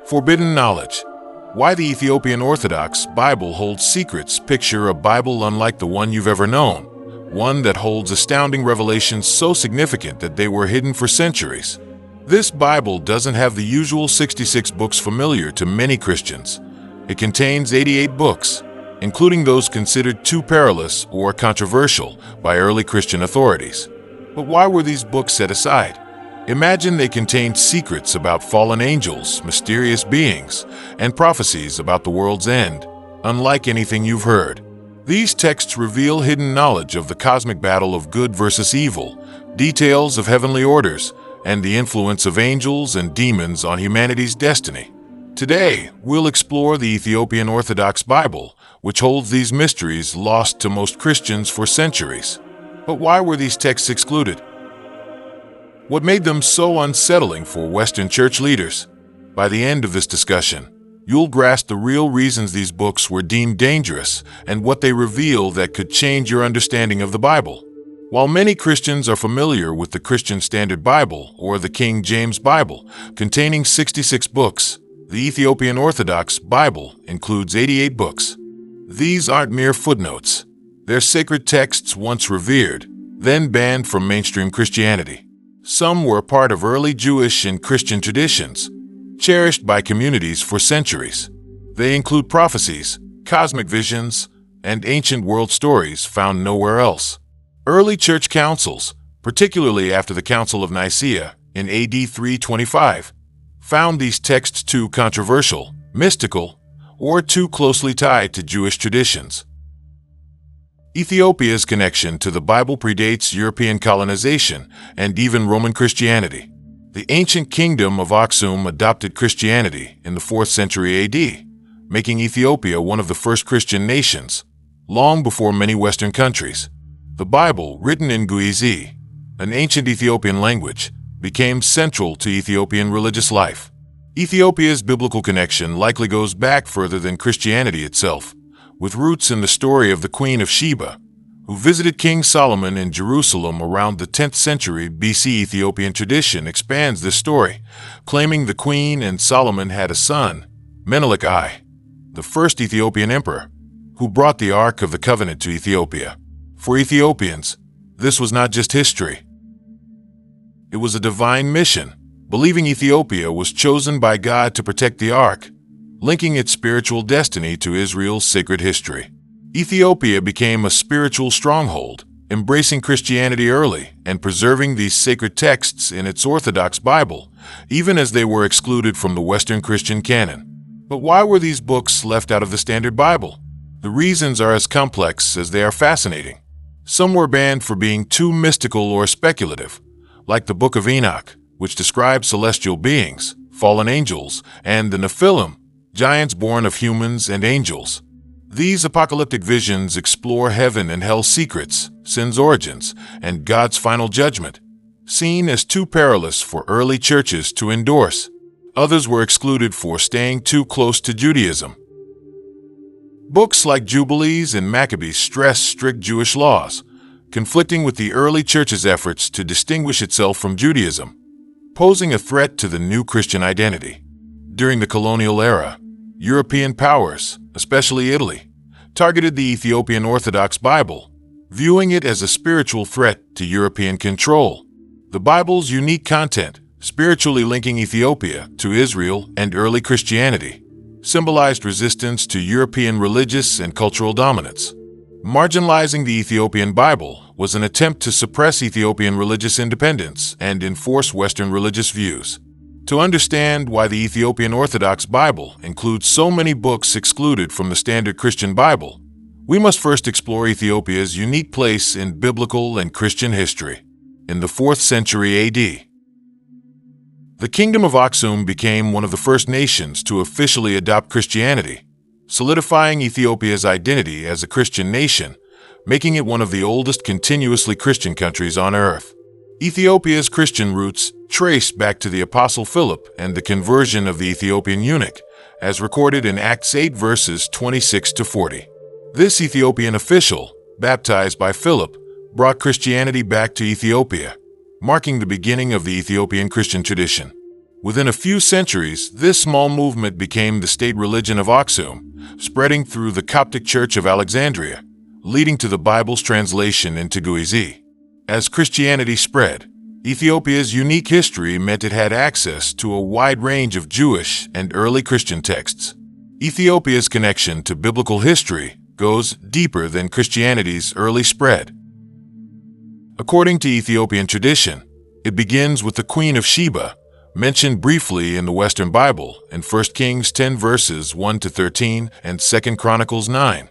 Forbidden knowledge. Why the Ethiopian Orthodox Bible holds secrets. Picture a Bible unlike the one you've ever known, one that holds astounding revelations so significant that they were hidden for centuries. This Bible doesn't have the usual 66 books familiar to many Christians. It contains 88 books, including those considered too perilous or controversial by early Christian authorities. But why were these books set aside? Imagine they contained secrets about fallen angels, mysterious beings, and prophecies about the world's end, unlike anything you've heard. These texts reveal hidden knowledge of the cosmic battle of good versus evil, details of heavenly orders, and the influence of angels and demons on humanity's destiny. Today, we'll explore the Ethiopian Orthodox Bible, which holds these mysteries lost to most Christians for centuries. But why were these texts excluded? What made them so unsettling for Western church leaders? By the end of this discussion, you'll grasp the real reasons these books were deemed dangerous and what they reveal that could change your understanding of the Bible. While many Christians are familiar with the Christian Standard Bible or the King James Bible, containing 66 books, the Ethiopian Orthodox Bible includes 88 books. These aren't mere footnotes. They're sacred texts once revered, then banned from mainstream Christianity. Some were part of early Jewish and Christian traditions, cherished by communities for centuries. They include prophecies, cosmic visions, and ancient world stories found nowhere else. Early church councils, particularly after the Council of Nicaea in AD 325, found these texts too controversial, mystical, or too closely tied to Jewish traditions. Ethiopia's connection to the Bible predates European colonization and even Roman Christianity. The ancient kingdom of Aksum adopted Christianity in the 4th century AD, making Ethiopia one of the first Christian nations, long before many Western countries. The Bible, written in Guizi, an ancient Ethiopian language, became central to Ethiopian religious life. Ethiopia's biblical connection likely goes back further than Christianity itself, with roots in the story of the Queen of Sheba, who visited King Solomon in Jerusalem around the 10th century BC. Ethiopian tradition expands this story, claiming the queen and Solomon had a son, Menelik I, the first Ethiopian emperor, who brought the Ark of the Covenant to Ethiopia. For Ethiopians, this was not just history. It was a divine mission, believing Ethiopia was chosen by God to protect the Ark, linking its spiritual destiny to Israel's sacred history. Ethiopia became a spiritual stronghold, embracing Christianity early and preserving these sacred texts in its Orthodox Bible, even as they were excluded from the Western Christian canon. But why were these books left out of the Standard Bible? The reasons are as complex as they are fascinating. Some were banned for being too mystical or speculative, like the Book of Enoch, which describes celestial beings, fallen angels, and the Nephilim, giants born of humans and angels. These apocalyptic visions explore heaven and hell's secrets, sin's origins, and God's final judgment, seen as too perilous for early churches to endorse. Others were excluded for staying too close to Judaism. Books like Jubilees and Maccabees stress strict Jewish laws, conflicting with the early church's efforts to distinguish itself from Judaism, posing a threat to the new Christian identity. During the colonial era, European powers, especially Italy, targeted the Ethiopian Orthodox Bible, viewing it as a spiritual threat to European control. The Bible's unique content, spiritually linking Ethiopia to Israel and early Christianity, symbolized resistance to European religious and cultural dominance. Marginalizing the Ethiopian Bible was an attempt to suppress Ethiopian religious independence and enforce Western religious views. To understand why the Ethiopian Orthodox Bible includes so many books excluded from the standard Christian Bible, we must first explore Ethiopia's unique place in biblical and Christian history. In the 4th century AD, the Kingdom of Aksum became one of the first nations to officially adopt Christianity, solidifying Ethiopia's identity as a Christian nation, making it one of the oldest continuously Christian countries on earth. Ethiopia's Christian roots trace back to the Apostle Philip and the conversion of the Ethiopian eunuch, as recorded in Acts 8 verses 26 to 40. This Ethiopian official, baptized by Philip, brought Christianity back to Ethiopia, marking the beginning of the Ethiopian Christian tradition. Within a few centuries, this small movement became the state religion of Aksum, spreading through the Coptic Church of Alexandria, leading to the Bible's translation into Ge'ez. As Christianity spread, Ethiopia's unique history meant it had access to a wide range of Jewish and early Christian texts. Ethiopia's connection to biblical history goes deeper than Christianity's early spread. According to Ethiopian tradition, it begins with the Queen of Sheba, mentioned briefly in the Western Bible in 1 Kings 10 verses 1 to 13 and 2 Chronicles 9.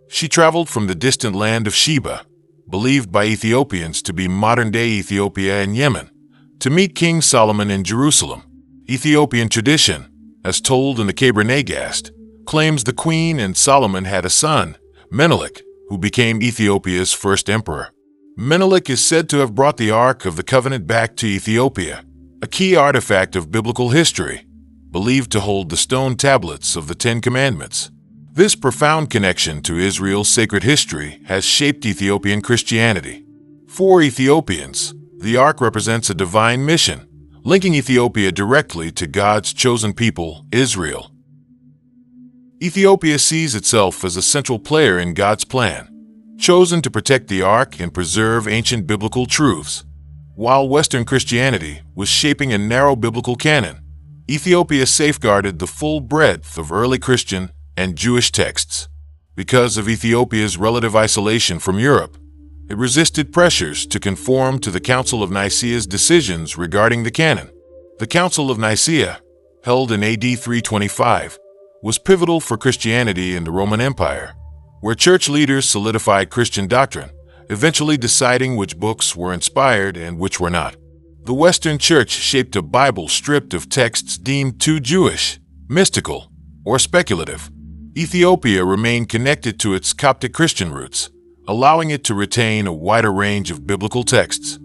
She traveled from the distant land of Sheba, believed by Ethiopians to be modern-day Ethiopia and Yemen, to meet King Solomon in Jerusalem. Ethiopian tradition, as told in the Keber Nagast, claims the queen and Solomon had a son, Menelik, who became Ethiopia's first emperor. Menelik is said to have brought the Ark of the Covenant back to Ethiopia, a key artifact of biblical history, believed to hold the stone tablets of the Ten Commandments. This profound connection to Israel's sacred history has shaped Ethiopian Christianity. For Ethiopians, the Ark represents a divine mission, linking Ethiopia directly to God's chosen people, Israel. Ethiopia sees itself as a central player in God's plan, chosen to protect the Ark and preserve ancient biblical truths. While Western Christianity was shaping a narrow biblical canon, Ethiopia safeguarded the full breadth of early Christian and Jewish texts. Because of Ethiopia's relative isolation from Europe, it resisted pressures to conform to the Council of Nicaea's decisions regarding the canon. The Council of Nicaea, held in AD 325, was pivotal for Christianity in the Roman Empire, where church leaders solidified Christian doctrine, eventually deciding which books were inspired and which were not. The Western Church shaped a Bible stripped of texts deemed too Jewish, mystical, or speculative. Ethiopia remained connected to its Coptic Christian roots, allowing it to retain a wider range of biblical texts.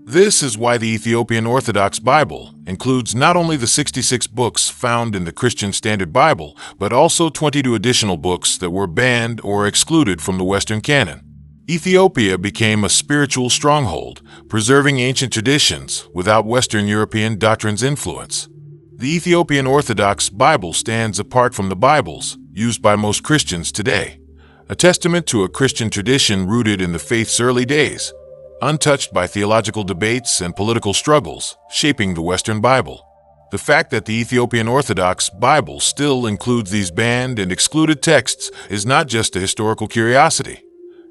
This is why the Ethiopian Orthodox Bible includes not only the 66 books found in the Christian Standard Bible, but also 22 additional books that were banned or excluded from the Western canon. Ethiopia became a spiritual stronghold, preserving ancient traditions without Western European doctrine's influence. The Ethiopian Orthodox Bible stands apart from the Bibles used by most Christians today, a testament to a Christian tradition rooted in the faith's early days, untouched by theological debates and political struggles shaping the Western Bible. The fact that the Ethiopian Orthodox Bible still includes these banned and excluded texts is not just a historical curiosity.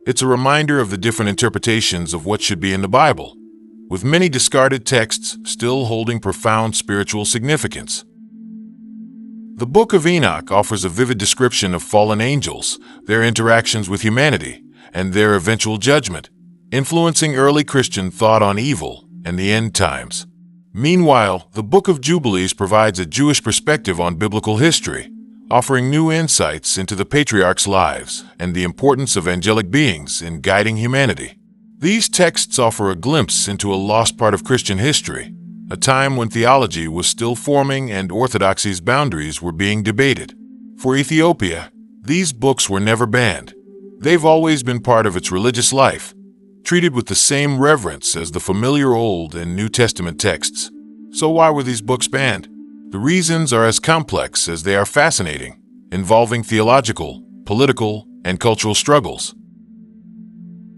It's a reminder of the different interpretations of what should be in the Bible, with many discarded texts still holding profound spiritual significance. The Book of Enoch offers a vivid description of fallen angels, their interactions with humanity, and their eventual judgment, influencing early Christian thought on evil and the end times. Meanwhile, the Book of Jubilees provides a Jewish perspective on biblical history, offering new insights into the patriarchs' lives and the importance of angelic beings in guiding humanity. These texts offer a glimpse into a lost part of Christian history, a time when theology was still forming and orthodoxy's boundaries were being debated. For Ethiopia, these books were never banned. They've always been part of its religious life, treated with the same reverence as the familiar Old and New Testament texts. So why were these books banned? The reasons are as complex as they are fascinating, involving theological, political, and cultural struggles.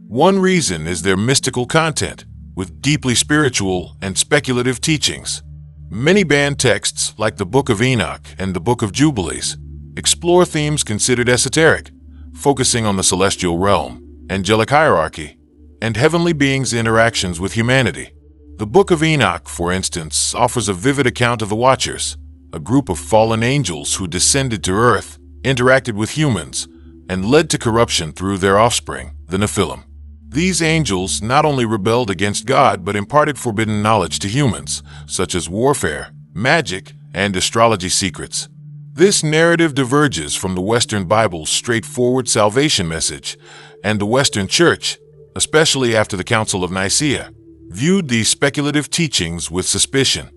One reason is their mystical content, with deeply spiritual and speculative teachings. Many banned texts, like the Book of Enoch and the Book of Jubilees, explore themes considered esoteric, focusing on the celestial realm, angelic hierarchy, and heavenly beings' interactions with humanity. The Book of Enoch, for instance, offers a vivid account of the Watchers, a group of fallen angels who descended to earth, interacted with humans, and led to corruption through their offspring, the Nephilim. These angels not only rebelled against God but imparted forbidden knowledge to humans, such as warfare, magic, and astrology secrets. This narrative diverges from the Western Bible's straightforward salvation message, and the Western Church, especially after the Council of Nicaea, viewed these speculative teachings with suspicion.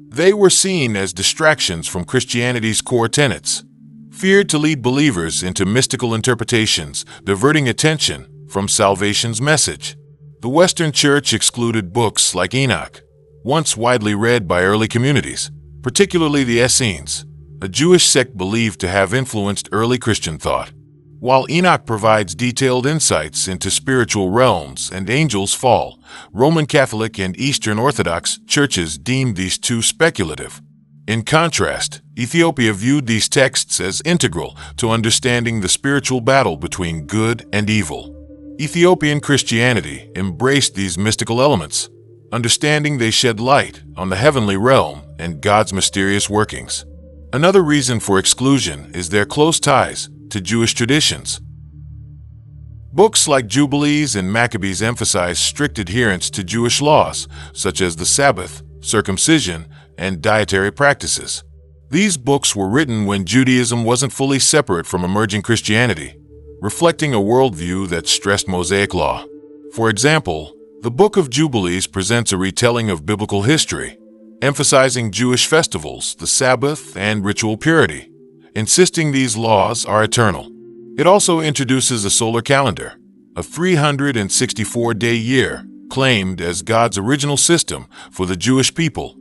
They were seen as distractions from Christianity's core tenets, feared to lead believers into mystical interpretations, diverting attention from salvation's message. The Western Church excluded books like Enoch, once widely read by early communities, particularly the Essenes, a Jewish sect believed to have influenced early Christian thought. While Enoch provides detailed insights into spiritual realms and angels' fall, Roman Catholic and Eastern Orthodox churches deemed these too speculative. In contrast, Ethiopia viewed these texts as integral to understanding the spiritual battle between good and evil. Ethiopian Christianity embraced these mystical elements, understanding they shed light on the heavenly realm and God's mysterious workings. Another reason for exclusion is their close ties to Jewish traditions. Books like Jubilees and Maccabees emphasize strict adherence to Jewish laws, such as the Sabbath, circumcision, and dietary practices. These books were written when Judaism wasn't fully separate from emerging Christianity, reflecting a worldview that stressed Mosaic law. For example, the Book of Jubilees presents a retelling of biblical history, emphasizing Jewish festivals, the Sabbath, and ritual purity, insisting these laws are eternal. It also introduces a solar calendar, a 364-day year, claimed as God's original system for the Jewish people,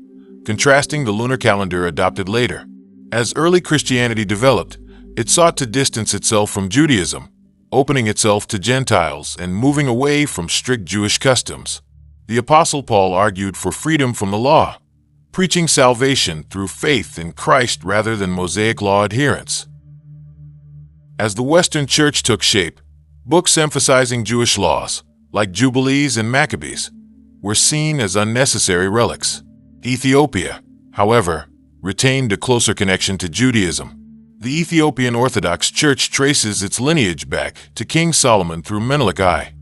contrasting the lunar calendar adopted later. As early Christianity developed, it sought to distance itself from Judaism, opening itself to Gentiles and moving away from strict Jewish customs. The Apostle Paul argued for freedom from the law, preaching salvation through faith in Christ rather than Mosaic law adherence. As the Western Church took shape, books emphasizing Jewish laws, like Jubilees and Maccabees, were seen as unnecessary relics. Ethiopia, however, retained a closer connection to Judaism. The Ethiopian Orthodox Church traces its lineage back to King Solomon through Menelik I,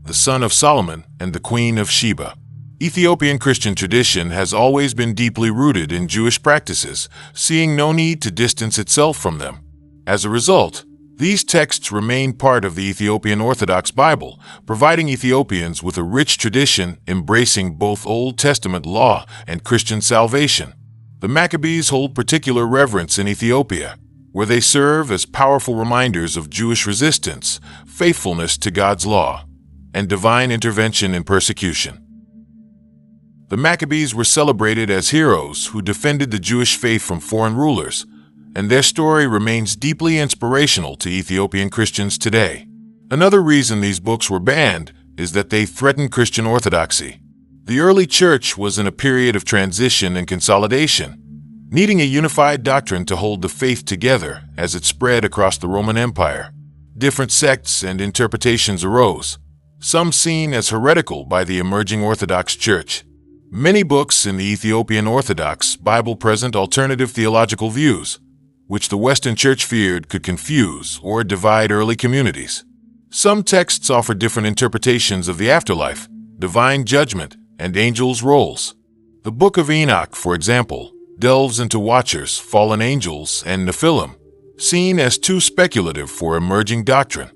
the son of Solomon and the Queen of Sheba. Ethiopian Christian tradition has always been deeply rooted in Jewish practices, seeing no need to distance itself from them. As a result, these texts remain part of the Ethiopian Orthodox Bible, providing Ethiopians with a rich tradition embracing both Old Testament law and Christian salvation. The Maccabees hold particular reverence in Ethiopia, where they serve as powerful reminders of Jewish resistance, faithfulness to God's law, and divine intervention in persecution. The Maccabees were celebrated as heroes who defended the Jewish faith from foreign rulers, and their story remains deeply inspirational to Ethiopian Christians today. Another reason these books were banned is that they threatened Christian orthodoxy. The early church was in a period of transition and consolidation, needing a unified doctrine to hold the faith together as it spread across the Roman Empire. Different sects and interpretations arose, some seen as heretical by the emerging Orthodox Church. Many books in the Ethiopian Orthodox Bible present alternative theological views, which the Western Church feared could confuse or divide early communities. Some texts offer different interpretations of the afterlife, divine judgment, and angels' roles. The Book of Enoch, for example, delves into watchers, fallen angels, and Nephilim, seen as too speculative for emerging doctrine.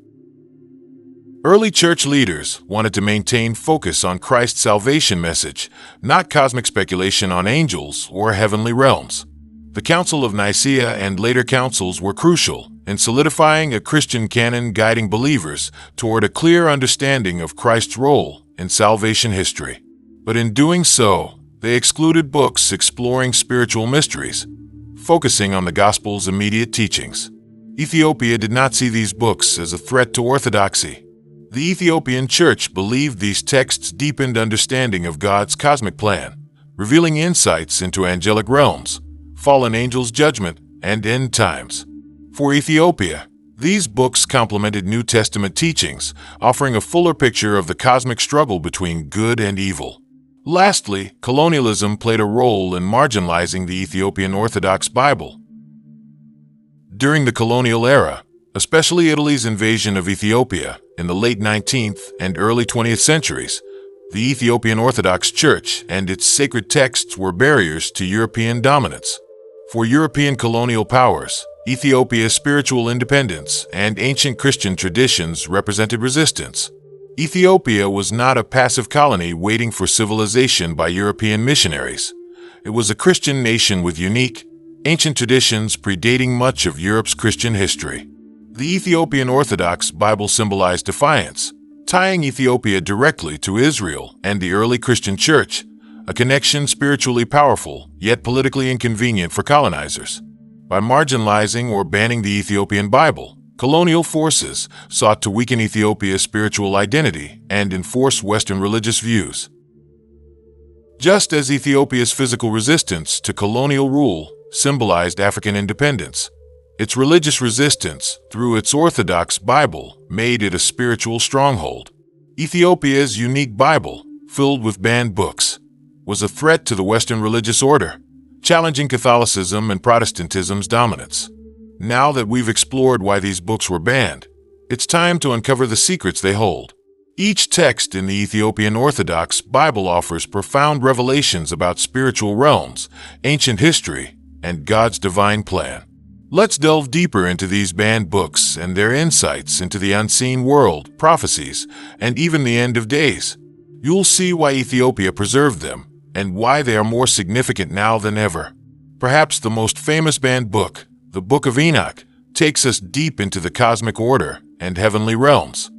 Early church leaders wanted to maintain focus on Christ's salvation message, not cosmic speculation on angels or heavenly realms. The Council of Nicaea and later councils were crucial in solidifying a Christian canon guiding believers toward a clear understanding of Christ's role in salvation history. But in doing so, they excluded books exploring spiritual mysteries, focusing on the Gospel's immediate teachings. Ethiopia did not see these books as a threat to orthodoxy. The Ethiopian Church believed these texts deepened understanding of God's cosmic plan, revealing insights into angelic realms, fallen angels' judgment, and end times. For Ethiopia, these books complemented New Testament teachings, offering a fuller picture of the cosmic struggle between good and evil. Lastly, colonialism played a role in marginalizing the Ethiopian Orthodox Bible. During the colonial era, especially Italy's invasion of Ethiopia in the late 19th and early 20th centuries, the Ethiopian Orthodox Church and its sacred texts were barriers to European dominance. For European colonial powers, Ethiopia's spiritual independence and ancient Christian traditions represented resistance. Ethiopia was not a passive colony waiting for civilization by European missionaries. It was a Christian nation with unique, ancient traditions predating much of Europe's Christian history. The Ethiopian Orthodox Bible symbolized defiance, tying Ethiopia directly to Israel and the early Christian Church, a connection spiritually powerful, yet politically inconvenient for colonizers. By marginalizing or banning the Ethiopian Bible, colonial forces sought to weaken Ethiopia's spiritual identity and enforce Western religious views. Just as Ethiopia's physical resistance to colonial rule symbolized African independence, its religious resistance through its Orthodox Bible made it a spiritual stronghold. Ethiopia's unique Bible, filled with banned books, was a threat to the Western religious order, challenging Catholicism and Protestantism's dominance. Now that we've explored why these books were banned, it's time to uncover the secrets they hold. Each text in the Ethiopian Orthodox Bible offers profound revelations about spiritual realms, ancient history, and God's divine plan. Let's delve deeper into these banned books and their insights into the unseen world, prophecies, and even the end of days. You'll see why Ethiopia preserved them and why they are more significant now than ever. Perhaps the most famous banned book, the Book of Enoch, takes us deep into the cosmic order and heavenly realms.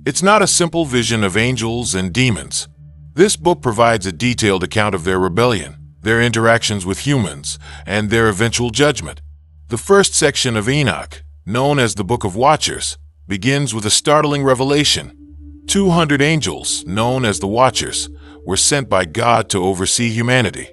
It's not a simple vision of angels and demons. This book provides a detailed account of their rebellion, their interactions with humans, and their eventual judgment. The first section of Enoch, known as the Book of Watchers, begins with a startling revelation. 200 angels, known as the Watchers, were sent by God to oversee humanity.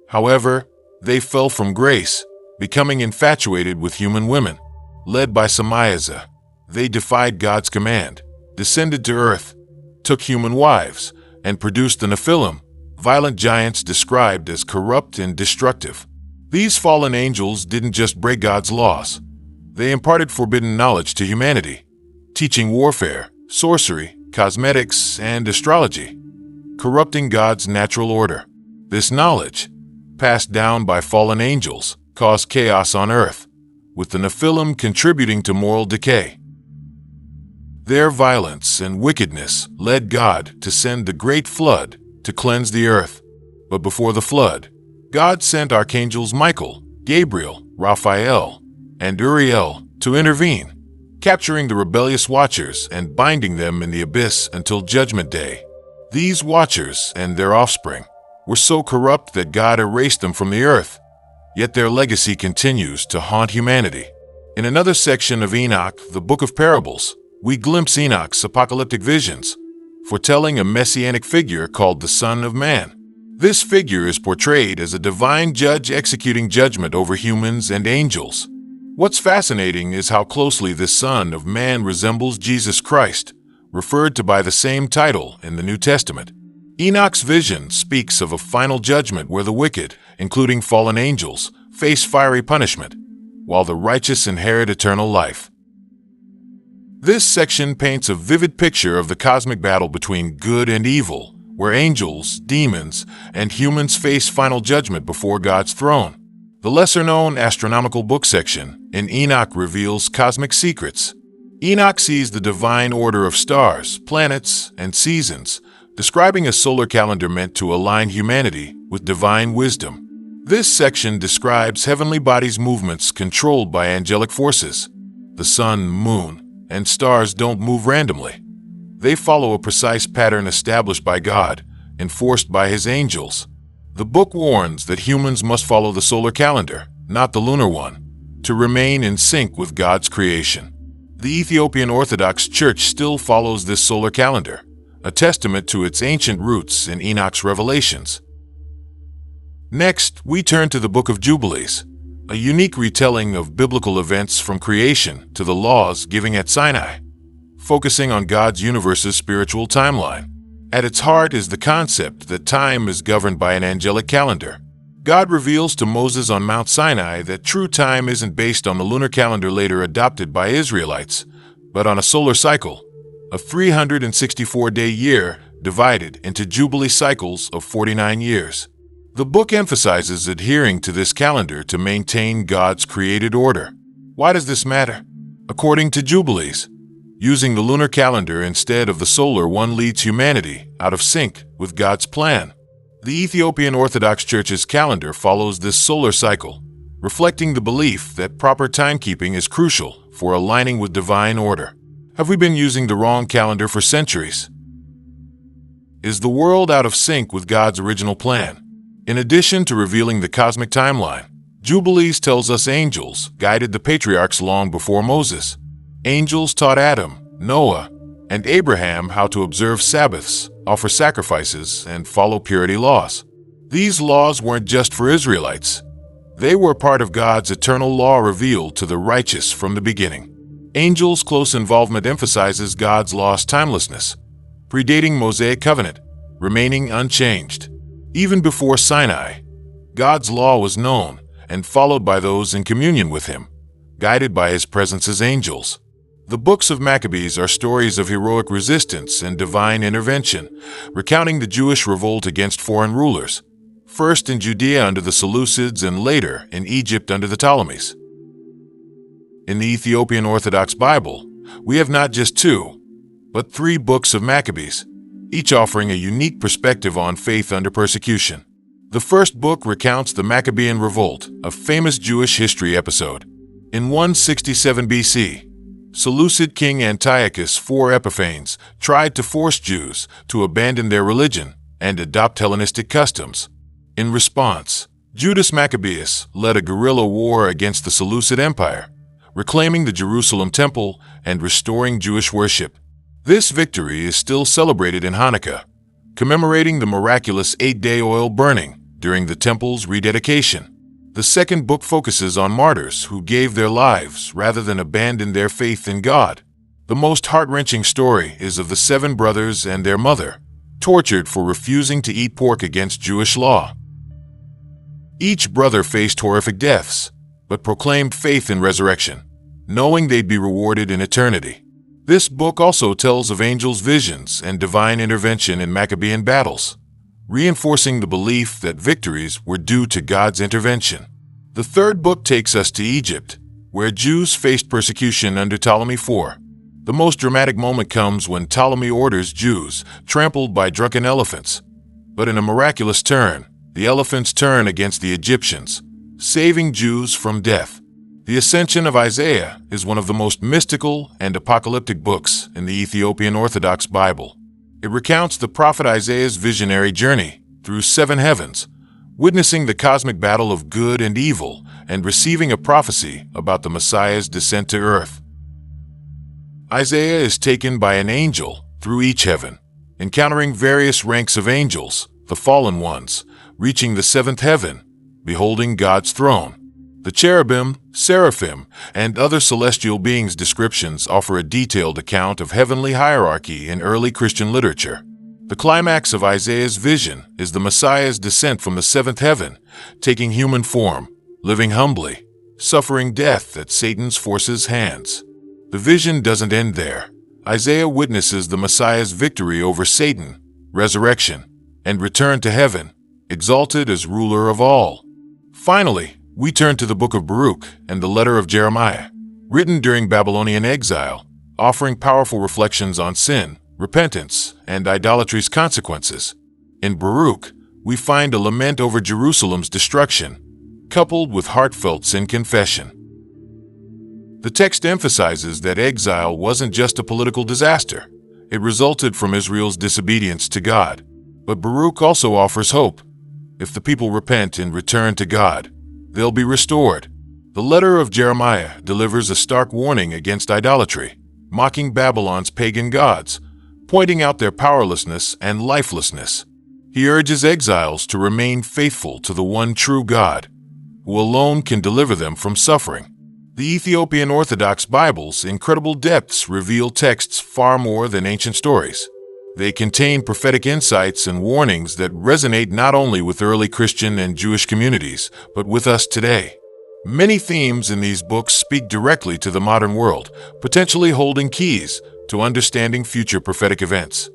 However, they fell from grace, becoming infatuated with human women. Led by Samayaza, they defied God's command, descended to earth, took human wives, and produced the Nephilim, violent giants described as corrupt and destructive. These fallen angels didn't just break God's laws. They imparted forbidden knowledge to humanity, teaching warfare, sorcery, cosmetics, and astrology, corrupting God's natural order. This knowledge, passed down by fallen angels, caused chaos on earth, with the Nephilim contributing to moral decay. Their violence and wickedness led God to send the great flood to cleanse the earth. But before the flood, God sent archangels Michael, Gabriel, Raphael, and Uriel to intervene, capturing the rebellious watchers and binding them in the abyss until Judgment Day. These watchers and their offspring were so corrupt that God erased them from the earth, yet their legacy continues to haunt humanity. In another section of Enoch, the Book of Parables, we glimpse Enoch's apocalyptic visions, foretelling a messianic figure called the Son of Man. This figure is portrayed as a divine judge executing judgment over humans and angels. What's fascinating is how closely this Son of Man resembles Jesus Christ, referred to by the same title in the New Testament. Enoch's vision speaks of a final judgment where the wicked, including fallen angels, face fiery punishment, while the righteous inherit eternal life. This section paints a vivid picture of the cosmic battle between good and evil, where angels, demons, and humans face final judgment before God's throne. The lesser-known astronomical book section in Enoch reveals cosmic secrets. Enoch sees the divine order of stars, planets, and seasons, describing a solar calendar meant to align humanity with divine wisdom. This section describes heavenly bodies' movements controlled by angelic forces. The sun, moon, and stars don't move randomly. They follow a precise pattern established by God, enforced by His angels. The book warns that humans must follow the solar calendar, not the lunar one, to remain in sync with God's creation. The Ethiopian Orthodox Church still follows this solar calendar, a testament to its ancient roots in Enoch's revelations. Next, we turn to the Book of Jubilees, a unique retelling of biblical events from creation to the laws given at Sinai, focusing on God's universe's spiritual timeline. At its heart is the concept that time is governed by an angelic calendar. God reveals to Moses on Mount Sinai that true time isn't based on the lunar calendar later adopted by Israelites, but on a solar cycle, a 364-day year divided into Jubilee cycles of 49 years. The book emphasizes adhering to this calendar to maintain God's created order. Why does this matter? According to Jubilees, using the lunar calendar instead of the solar one leads humanity out of sync with God's plan. The Ethiopian Orthodox Church's calendar follows this solar cycle, reflecting the belief that proper timekeeping is crucial for aligning with divine order. Have we been using the wrong calendar for centuries? Is the world out of sync with God's original plan? In addition to revealing the cosmic timeline, Jubilees tells us angels guided the patriarchs long before Moses. Angels taught Adam, Noah, and Abraham how to observe Sabbaths, offer sacrifices, and follow purity laws. These laws weren't just for Israelites. They were part of God's eternal law revealed to the righteous from the beginning. Angels' close involvement emphasizes God's law's timelessness, predating Mosaic covenant, remaining unchanged. Even before Sinai, God's law was known and followed by those in communion with Him, guided by His presence as angels. The books of Maccabees are stories of heroic resistance and divine intervention, recounting the Jewish revolt against foreign rulers, first in Judea under the Seleucids and later in Egypt under the Ptolemies. In the Ethiopian Orthodox Bible, we have not just 2, but 3 books of Maccabees, each offering a unique perspective on faith under persecution. The first book recounts the Maccabean Revolt, a famous Jewish history episode. In 167 BC, Seleucid King Antiochus IV Epiphanes tried to force Jews to abandon their religion and adopt Hellenistic customs. In response, Judas Maccabeus led a guerrilla war against the Seleucid Empire, reclaiming the Jerusalem Temple and restoring Jewish worship. This victory is still celebrated in Hanukkah, commemorating the miraculous 8-day oil burning during the temple's rededication. The second book focuses on martyrs who gave their lives rather than abandon their faith in God. The most heart-wrenching story is of the 7 brothers and their mother, tortured for refusing to eat pork against Jewish law. Each brother faced horrific deaths, but proclaimed faith in resurrection, knowing they'd be rewarded in eternity. This book also tells of angels' visions and divine intervention in Maccabean battles, reinforcing the belief that victories were due to God's intervention. The third book takes us to Egypt, where Jews faced persecution under Ptolemy IV. The most dramatic moment comes when Ptolemy orders Jews trampled by drunken elephants. But in a miraculous turn, the elephants turn against the Egyptians, saving Jews from death. The Ascension of Isaiah is one of the most mystical and apocalyptic books in the Ethiopian Orthodox Bible. It recounts the prophet Isaiah's visionary journey through 7 heavens, witnessing the cosmic battle of good and evil and receiving a prophecy about the Messiah's descent to earth. Isaiah is taken by an angel through each heaven, encountering various ranks of angels, the fallen ones, reaching the 7th heaven, beholding God's throne. The cherubim, seraphim, and other celestial beings' descriptions offer a detailed account of heavenly hierarchy in early Christian literature. The climax of Isaiah's vision is the Messiah's descent from the 7th heaven, taking human form, living humbly, suffering death at Satan's forces' hands. The vision doesn't end there. Isaiah witnesses the Messiah's victory over Satan, resurrection, and return to heaven, exalted as ruler of all. Finally, we turn to the book of Baruch and the letter of Jeremiah, written during Babylonian exile, offering powerful reflections on sin, repentance, and idolatry's consequences. In Baruch, we find a lament over Jerusalem's destruction, coupled with heartfelt sin confession. The text emphasizes that exile wasn't just a political disaster. It resulted from Israel's disobedience to God. But Baruch also offers hope. If the people repent and return to God, they'll be restored. The letter of Jeremiah delivers a stark warning against idolatry, mocking Babylon's pagan gods, pointing out their powerlessness and lifelessness. He urges exiles to remain faithful to the one true God, who alone can deliver them from suffering. The Ethiopian Orthodox Bible's incredible depths reveal texts far more than ancient stories. They contain prophetic insights and warnings that resonate not only with early Christian and Jewish communities, but with us today. Many themes in these books speak directly to the modern world, potentially holding keys to understanding future prophetic events.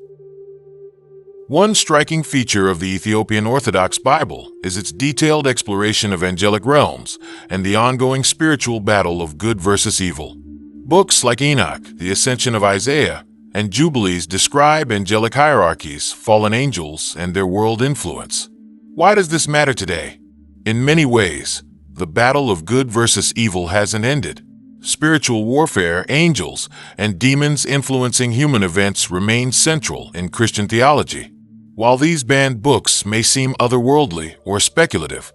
One striking feature of the Ethiopian Orthodox Bible is its detailed exploration of angelic realms and the ongoing spiritual battle of good versus evil. Books like Enoch, the Ascension of Isaiah, and Jubilees describe angelic hierarchies, fallen angels, and their world influence. Why does this matter today? In many ways, the battle of good versus evil hasn't ended. Spiritual warfare, angels, and demons influencing human events remain central in Christian theology. While these banned books may seem otherworldly or speculative,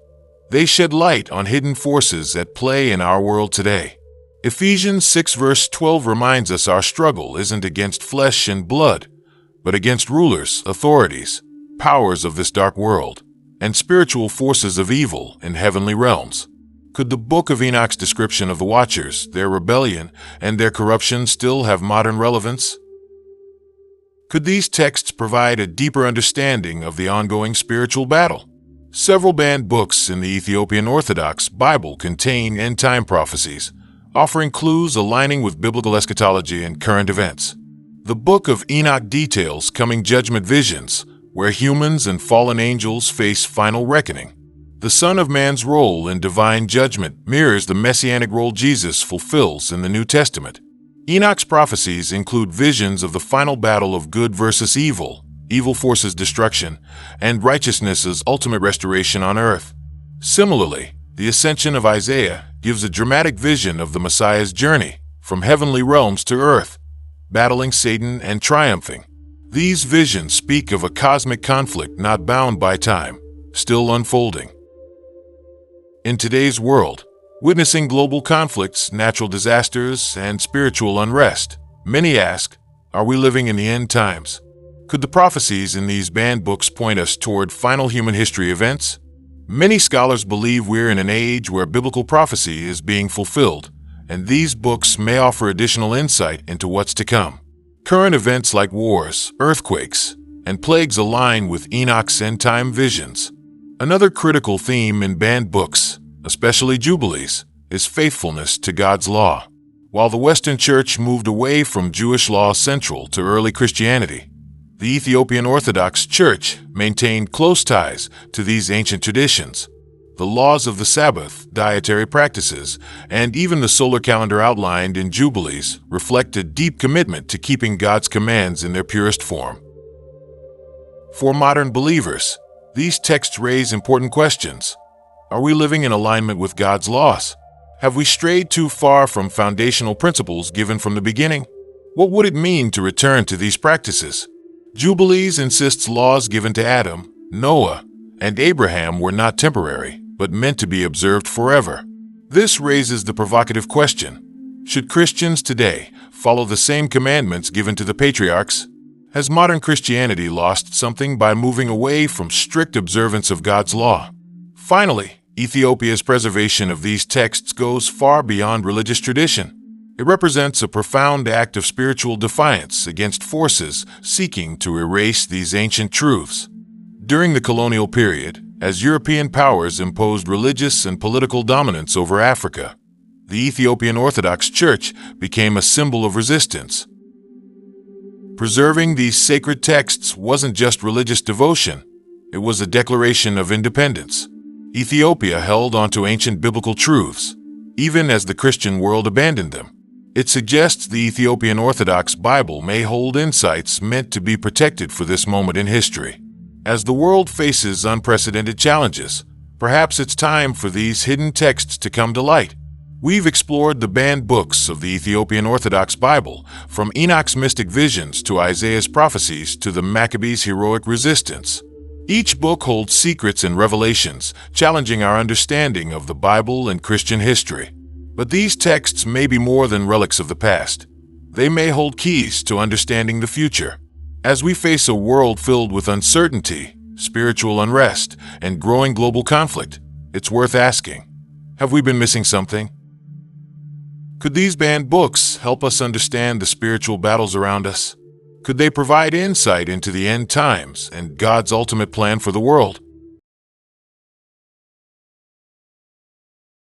they shed light on hidden forces at play in our world today. Ephesians 6 verse 12 reminds us our struggle isn't against flesh and blood, but against rulers, authorities, powers of this dark world, and spiritual forces of evil in heavenly realms. Could the book of Enoch's description of the Watchers, their rebellion, and their corruption still have modern relevance? Could these texts provide a deeper understanding of the ongoing spiritual battle? Several banned books in the Ethiopian Orthodox Bible contain end-time prophecies, offering clues aligning with biblical eschatology and current events. The Book of Enoch details coming judgment visions, where humans and fallen angels face final reckoning. The Son of Man's role in divine judgment mirrors the messianic role Jesus fulfills in the New Testament. Enoch's prophecies include visions of the final battle of good versus evil, evil forces' destruction, and righteousness's ultimate restoration on earth. Similarly, the ascension of Isaiah gives a dramatic vision of the Messiah's journey from heavenly realms to earth, battling Satan and triumphing. These visions speak of a cosmic conflict not bound by time, still unfolding. In today's world, witnessing global conflicts, natural disasters, and spiritual unrest, many ask, are we living in the end times? Could the prophecies in these banned books point us toward final human history events? Many scholars believe we're in an age where biblical prophecy is being fulfilled, and these books may offer additional insight into what's to come. Current events like wars, earthquakes, and plagues align with Enoch's end-time visions. Another critical theme in banned books, especially Jubilees, is faithfulness to God's law. While the Western Church moved away from Jewish law central to early Christianity, the Ethiopian Orthodox Church maintained close ties to these ancient traditions. The laws of the Sabbath, dietary practices, and even the solar calendar outlined in Jubilees reflect a deep commitment to keeping God's commands in their purest form. For modern believers, these texts raise important questions. Are we living in alignment with God's laws? Have we strayed too far from foundational principles given from the beginning? What would it mean to return to these practices? Jubilees insists laws given to Adam, Noah, and Abraham were not temporary, but meant to be observed forever. This raises the provocative question: should Christians today follow the same commandments given to the patriarchs? Has modern Christianity lost something by moving away from strict observance of God's law? Finally, Ethiopia's preservation of these texts goes far beyond religious tradition. It represents a profound act of spiritual defiance against forces seeking to erase these ancient truths. During the colonial period, as European powers imposed religious and political dominance over Africa, the Ethiopian Orthodox Church became a symbol of resistance. Preserving these sacred texts wasn't just religious devotion, it was a declaration of independence. Ethiopia held onto ancient biblical truths, even as the Christian world abandoned them. It suggests the Ethiopian Orthodox Bible may hold insights meant to be protected for this moment in history. As the world faces unprecedented challenges, perhaps it's time for these hidden texts to come to light. We've explored the banned books of the Ethiopian Orthodox Bible, from Enoch's mystic visions to Isaiah's prophecies to the Maccabees' heroic resistance. Each book holds secrets and revelations, challenging our understanding of the Bible and Christian history. But these texts may be more than relics of the past. They may hold keys to understanding the future. As we face a world filled with uncertainty, spiritual unrest, and growing global conflict, it's worth asking, have we been missing something? Could these banned books help us understand the spiritual battles around us? Could they provide insight into the end times and God's ultimate plan for the world?